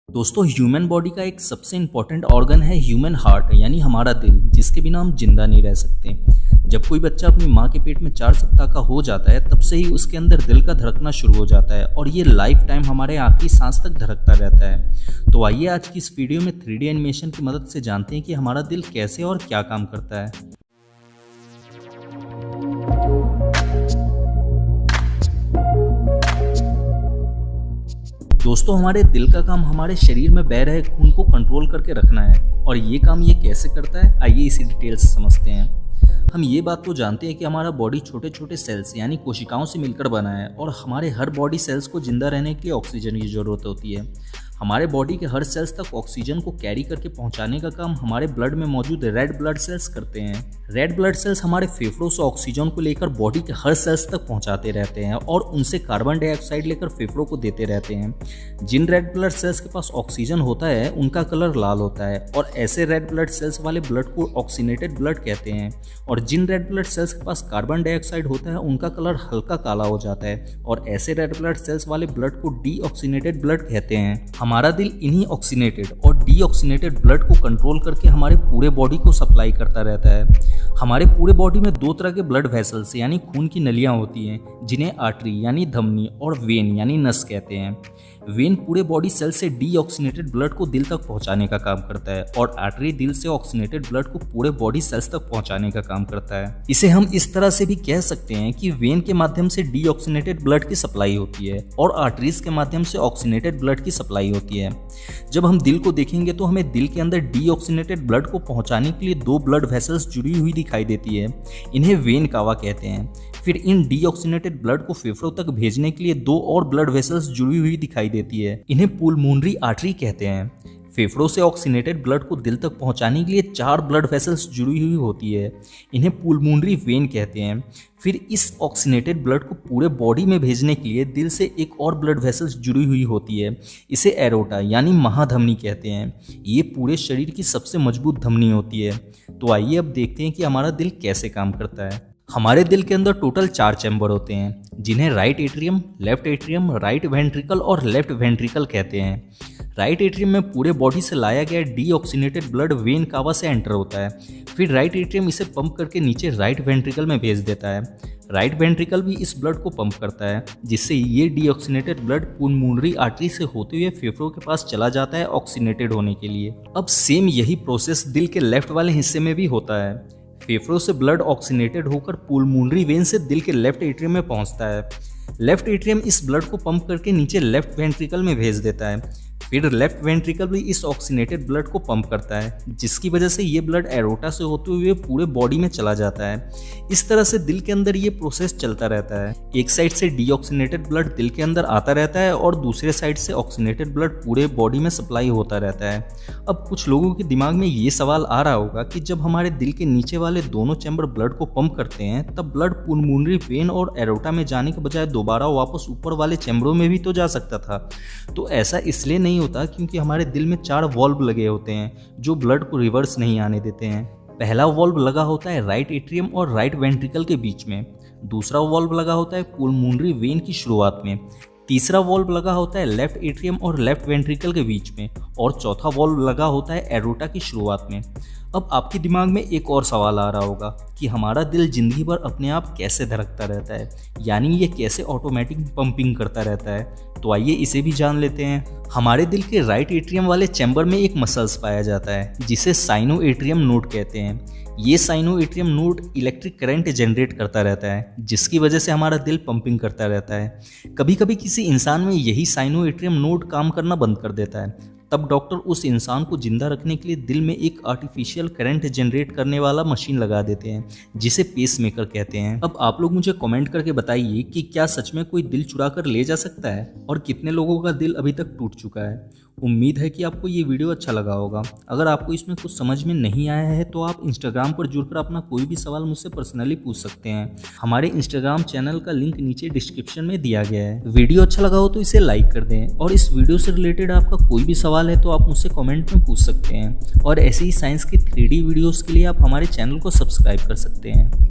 दोस्तों human body का एक सबसे इम्पॉर्टेंट ऑर्गन है ह्यूमन हार्ट यानी हमारा दिल, जिसके बिना हम जिंदा नहीं रह सकते। जब कोई बच्चा अपनी माँ के पेट में 4 सप्ताह का हो जाता है तब से ही उसके अंदर दिल का धड़कना शुरू हो जाता है और ये लाइफ टाइम हमारे आखिरी सांस तक धड़कता रहता है। तो आइए आज की इस वीडियो में 3D एनिमेशन की मदद से जानते हैं कि हमारा दिल कैसे और क्या काम करता है। दोस्तों हमारे दिल का काम हमारे शरीर में बह रहे खून को कंट्रोल करके रखना है और ये काम ये कैसे करता है आइए इसी डिटेल से समझते हैं। हम ये बात तो जानते हैं कि हमारा बॉडी छोटे छोटे सेल्स यानी कोशिकाओं से मिलकर बना है और हमारे हर बॉडी सेल्स को जिंदा रहने के लिए ऑक्सीजन की ज़रूरत होती है। हमारे बॉडी के हर सेल्स तक ऑक्सीजन को कैरी करके पहुंचाने का काम हमारे ब्लड में मौजूद रेड ब्लड सेल्स करते हैं। रेड ब्लड सेल्स हमारे फेफड़ों से ऑक्सीजन को लेकर बॉडी के हर सेल्स तक पहुंचाते रहते हैं और उनसे कार्बन डाइऑक्साइड लेकर फेफड़ों को देते रहते हैं। जिन रेड ब्लड सेल्स के पास ऑक्सीजन होता है उनका कलर लाल होता है और ऐसे रेड ब्लड सेल्स वाले ब्लड को ऑक्सीनेटेड ब्लड कहते हैं और जिन रेड ब्लड सेल्स के पास कार्बन डाइऑक्साइड होता है उनका कलर हल्का काला हो जाता है और ऐसे रेड ब्लड सेल्स वाले ब्लड को डीऑक्सीनेटेड ब्लड कहते हैं। हमारा दिल इन्हीं ऑक्सीनेटेड और डीऑक्सीनेटेड ब्लड को कंट्रोल करके हमारे पूरे बॉडी को सप्लाई करता रहता है। हमारे पूरे बॉडी में 2 तरह के ब्लड वेसल्स यानी खून की नलियां होती हैं जिन्हें आर्टरी यानी धमनी और वेन यानी नस कहते हैं। वेन पूरे बॉडी सेल से डीऑक्सीनेटेड ब्लड को दिल तक पहुंचाने का काम करता है और आर्टरी दिल से ऑक्सीनेटेड ब्लड को पूरे बॉडी सेल्स तक पहुंचाने का काम करता है। इसे हम इस तरह से भी कह सकते हैं कि वेन के माध्यम से डीऑक्सीनेटेड ब्लड की सप्लाई होती है और आर्टरीज के माध्यम से ऑक्सीनेटेड ब्लड की सप्लाई होती है। जब हम दिल को देखेंगे तो हमें दिल के अंदर डीऑक्सीनेटेड ब्लड को पहुंचाने के लिए 2 ब्लड वेसल्स जुड़ी हुई दिखाई देती है। इन्हें वेन कावा कहते हैं। फिर इन डीऑक्सीनेटेड ब्लड को फेफड़ों तक भेजने के लिए 2 और ब्लड वेसल्स जुड़ी हुई दिखाई देती है। इन्हें पुलमोनरी आर्टरी कहते हैं। फेफड़ों से ऑक्सीनेटेड ब्लड को दिल तक पहुंचाने के लिए 4 ब्लड वेसल्स जुड़ी हुई होती है। इन्हें पुलमोनरी वेन कहते हैं। फिर इस ऑक्सीनेटेड ब्लड को पूरे बॉडी में भेजने के लिए दिल से एक और ब्लड वेसल्स जुड़ी हुई होती है। इसे एरोटा यानी महाधमनी कहते हैं। ये पूरे शरीर की सबसे मजबूत धमनी होती है। तो आइए अब देखते हैं कि हमारा दिल कैसे काम करता है। हमारे दिल के अंदर टोटल 4 चैम्बर होते हैं जिन्हें right atrium, left atrium, right ventricle और लेफ्ट वेंट्रिकल कहते हैं। राइट एट्रियम में पूरे बॉडी से लाया गया डीऑक्सीनेटेड ब्लड वेन कावा से एंटर होता है। फिर राइट एट्रियम इसे पंप करके नीचे राइट वेंट्रिकल में भेज देता है। राइट वेंट्रिकल भी इस ब्लड को पंप करता है जिससे ये डीऑक्सीनेटेड ब्लड पुलमोनरी आर्टरी से होते हुए फेफड़ों के पास चला जाता है ऑक्सीनेटेड होने के लिए। अब सेम यही प्रोसेस दिल के लेफ्ट वाले हिस्से में भी होता है। फेफड़ों से ब्लड ऑक्सीनेटेड होकर पुलमोनरी वेन से दिल के लेफ्ट एट्रियम में पहुंचता है। लेफ्ट एट्रियम इस ब्लड को पंप करके नीचे लेफ्ट वेंट्रिकल में भेज देता है। फिर लेफ्ट वेंट्रिकल भी इस ऑक्सीनेटेड ब्लड को पंप करता है जिसकी वजह से ये ब्लड एरोटा से होते हुए पूरे बॉडी में चला जाता है। इस तरह से दिल के अंदर ये प्रोसेस चलता रहता है। एक साइड से डीऑक्सीनेटेड ब्लड दिल के अंदर आता रहता है और दूसरे साइड से ऑक्सीनेटेड ब्लड पूरे बॉडी में सप्लाई होता रहता है। अब कुछ लोगों के दिमाग में ये सवाल आ रहा होगा कि जब हमारे दिल के नीचे वाले दोनों चैम्बर ब्लड को पंप करते हैं तब ब्लड पुलमोनरी वेन और एरोटा में जाने के बजाय दोबारा वापस ऊपर वाले चैम्बरों में भी तो जा सकता था। तो ऐसा इसलिए नहीं होता क्योंकि हमारे दिल में 4 वॉल्व लगे होते हैं जो ब्लड को रिवर्स नहीं आने देते हैं। पहला वॉल्व लगा होता है राइट एट्रियम और राइट वेंट्रिकल के बीच में। दूसरा वॉल्व लगा होता है पुलमोनरी वेन की शुरुआत में। तीसरा वॉल्व लगा होता है लेफ्ट एट्रियम और लेफ्ट वेंट्रिकल के बीच में और चौथा वॉल्व लगा होता है एरोटा की शुरुआत में। अब आपके दिमाग में एक और सवाल आ रहा होगा कि हमारा दिल जिंदगी भर अपने आप कैसे धड़कता रहता है, यानी ये कैसे ऑटोमेटिक पंपिंग करता रहता है। तो आइए इसे भी जान लेते हैं। हमारे दिल के राइट एट्रियम वाले चैम्बर में एक मसल्स पाया जाता है जिसे साइनो एट्रियम नोड कहते हैं। ये sino atrium node electric current generate करता रहता है जिसकी वजह से हमारा दिल पंपिंग करता रहता है। कभी कभी किसी इंसान में यही साइनो एट्रियम नोड काम करना बंद कर देता है, तब डॉक्टर उस इंसान को जिंदा रखने के लिए दिल में एक आर्टिफिशियल करंट जनरेट करने वाला मशीन लगा देते हैं जिसे पेसमेकर कहते हैं। अब आप लोग मुझे कमेंट करके बताइए कि क्या सच में कोई दिल चुरा कर ले जा सकता है और कितने लोगों का दिल अभी तक टूट चुका है। उम्मीद है कि आपको ये वीडियो अच्छा लगा होगा। अगर आपको इसमें कुछ समझ में नहीं आया है तो आप इंस्टाग्राम पर जुड़कर अपना कोई भी सवाल मुझसे पर्सनली पूछ सकते हैं। हमारे इंस्टाग्राम चैनल का लिंक नीचे डिस्क्रिप्शन में दिया गया है। वीडियो अच्छा लगा हो तो इसे लाइक कर दें और इस वीडियो से रिलेटेड आपका कोई भी सवाल है तो आप मुझसे कमेंट में पूछ सकते हैं और ऐसे ही साइंस की 3D वीडियोस के लिए आप हमारे चैनल को सब्सक्राइब कर सकते हैं।